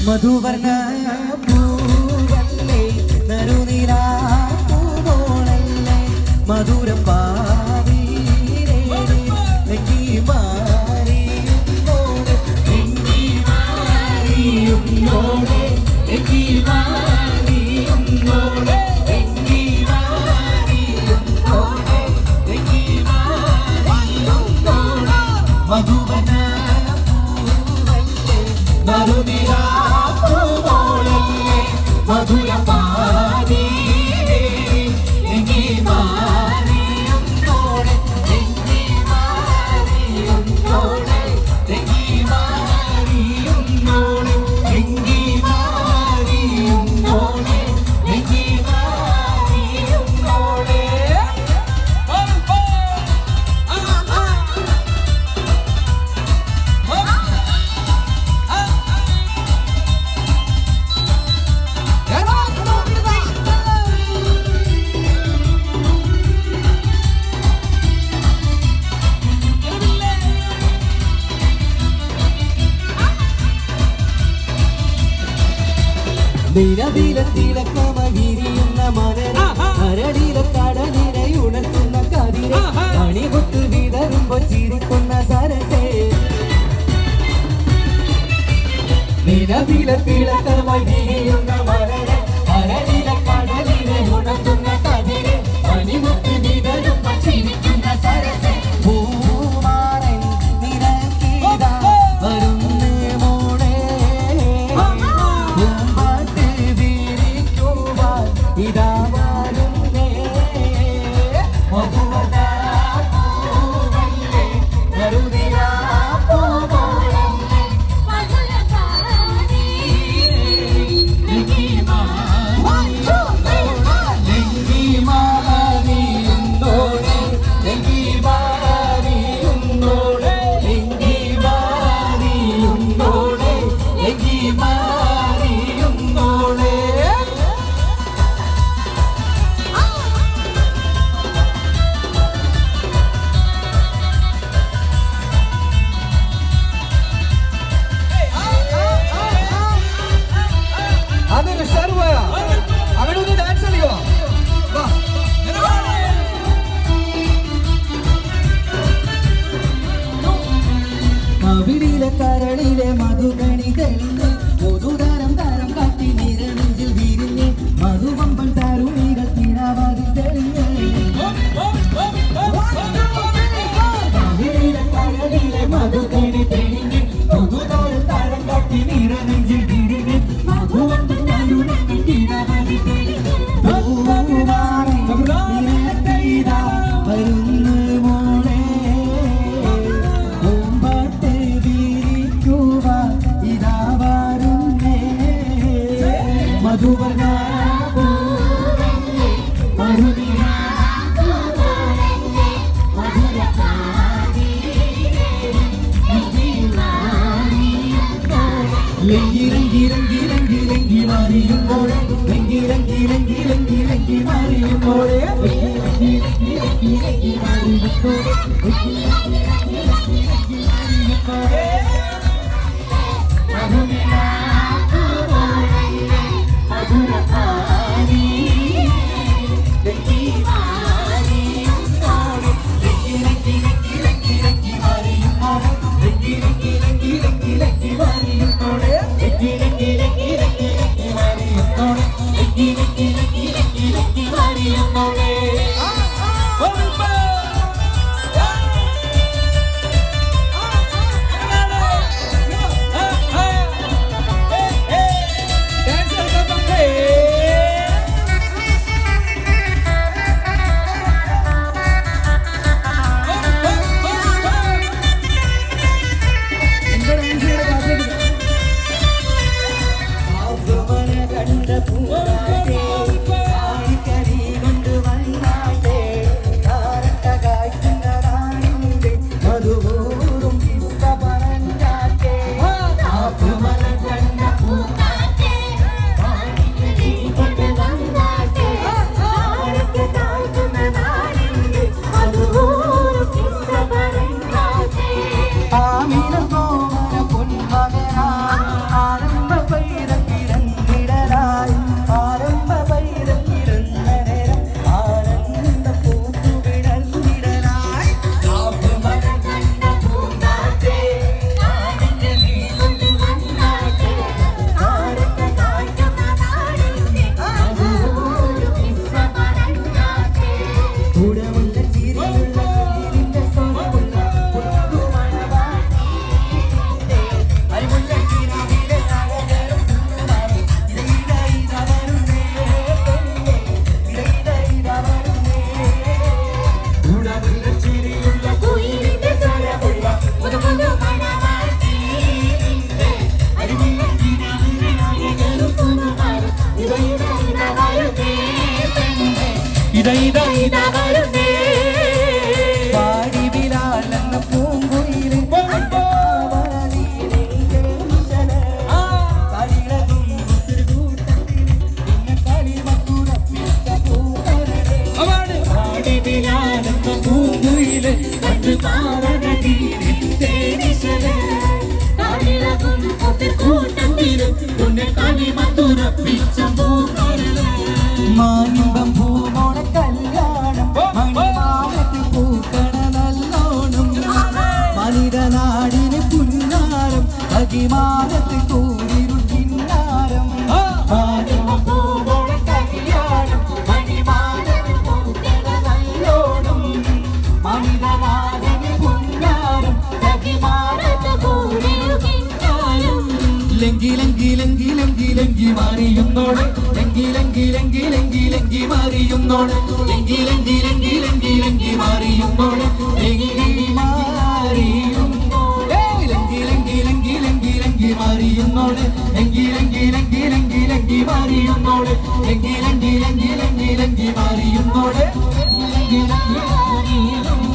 മധുവർണ്ണ പൂവല്ലേ നറുനിലാ പൂവോളല്ലേ മധുരം പാവീരേ നെങ്കി മാറിയുന്നോടെ നെങ്കി മാറിയുന്നോടെ നെങ്കി മാറിയുന്നോടെ നെങ്കി മാറിയുന്നോടെ നെങ്കി മാറിയുന്നോടെ മധുവർണ്ണ പൂവല്ലേ നറുനിലാ തിളക്കമകിരിയുന്ന മലരെ കരടിലെ കടലിനെ ഉണർത്തുന്ന കതിരെ കണിപൊട്ട് വിതറുമ്പോ ചിരിക്കുന്ന സരസേ നിലവിലെ തിളക്കമകിരിയുന്ന മലരെ കരടിലെ കടലിനെ ഉണർത്തുന്ന കതിരെ കണിപൊട്ട് വിതറുമ്പോ ചിരിക്കുന്ന സരസേ പൂമാരൻ നിരക്കിതാ വരുന്നേ മോളെ ഇതാ വരുന്നേ മധുവർണ്ണ പൂവല്ലേ നറുനിലാ പൂവോളല്ലേ മധുരം പാവീരേ നെങ്കി മാറിയുന്നോടെ നെങ്കി മാറിയുന്നോടെ നെങ്കി മാറിയുന്നോടെ നെങ്കി മാറിയുന്നോടെ നെങ്കി മാറിയുന്നോടെ അതൊരു ഷർവയാ അവിടെ ഒന്ന് ഡാൻസ് കളിക്കോ കവിളിലെ കരളിലെ മധുകണി തെളിഞ്ഞ് പൊതുതാരം താരം കാട്ടി നിരനെഞ്ചിൽ വിരിഞ്ഞ് മധുവമ്പൻ തരുണികൾ തിരാവാതിൽ തെളിഞ്ഞ് കവിളിലെ കരളിലെ മധുകണി തെളിഞ്ഞ് പൊതുതാരം താരം കാട്ടി നിരനെഞ്ചിൽ വിരിഞ്ഞ് മധുവമ്പൻ തരുണികൾ തിരാവാതിൽ തെളിഞ്ഞ് വരുന്നു മോളെ പൂമ്പാട്ട് വിരിക്കുവാൻ ഇതാ വരുന്നേ മധുവർണ്ണ പൂവല്ലേ നറുനിലാ പൂവോളല്ലേ മധുരം പാവീരേ നെങ്കി മാറിയുന്നോടെ ലങ്കി ലങ്കി ലങ്കി ലങ്കി ലങ്കി മാറിയുന്നോടെ ലങ്കി ലങ്കി ലങ്കി ലങ്കി ലങ്കി മാറിയുന്നോടെ ലങ്കി ലങ്കി ലങ്കി ലങ്കി മാറിയുന്നോടെ ലങ്കി ലങ്കി ലങ്കി ലങ്കി ലങ്കി മാറിയുന്നോടെ മധുനിലാ പൂവോളല്ലേ മധുരം പാവീരേ നെങ്കി മാറിയുന്നോടെ ലങ്കി ലങ്കി ലങ്കി ലങ്കി ലങ്കി മാറിയുന്നോടെ ലങ്കി ലങ്കി ലങ്കി ലങ്കി ലങ്കി മാറിയുന്നോടെ ലങ്കി ലങ്കി ലങ്കി ലങ്കി ലങ്കി മാറിയുന്നോടെ ലങ്കി ലങ്കി ലങ്കി ലങ്കി ലങ്കി മാറിയുന്നോടെ ഇതാ വരുന്നേ പാടി ബിലാലെന്ന പൂങ്കുയില് പൂങ്കുയില് കണ്ടു മാറനീ തേനിശല് മാനിമ്പം പൂമോടെ കല്യാണം മണിമാനത്ത് പൂക്കണ നല്ലോണം മനിതനാടിന് പുന്നാരം അകിമാനത്ത് കൂരിരുൾ കിന്നാരം മാനിമ്പം പൂമോടെ കല്യാണം മണിമാനത്ത് പൂക്കണ നല്ലോണം മനിതനാടിന് പുന്നാരം അകിമാനത്ത് കൂരിരുൾ കിന്നാരം ലങ്കി ലങ്കി ലങ്കി ലങ്കി ലങ്കി മാറിയുന്നോടെ ലങ്കി ലങ്കി ലങ്കി ലങ്കി ലങ്കി മാറിയുന്നോടെ ലങ്കി ലങ്കി ലങ്കി ലങ്കി ലങ്കി മാറിയുന്നോടെ ലങ്കി മാറിയുന്നോടെ ലങ്കി ലങ്കി ലങ്കി ലങ്കി ലങ്കി മാറിയുന്നോടെ ലങ്കി ലങ്കി ലങ്കി ലങ്കി ലങ്കി മാറിയുന്നോടെ ലങ്കി ലങ്കി ലങ്കി ലങ്കി ലങ്കി മാറിയുന്നോടെ ലങ്കി ലങ്കി മാറിയുന്നോടെ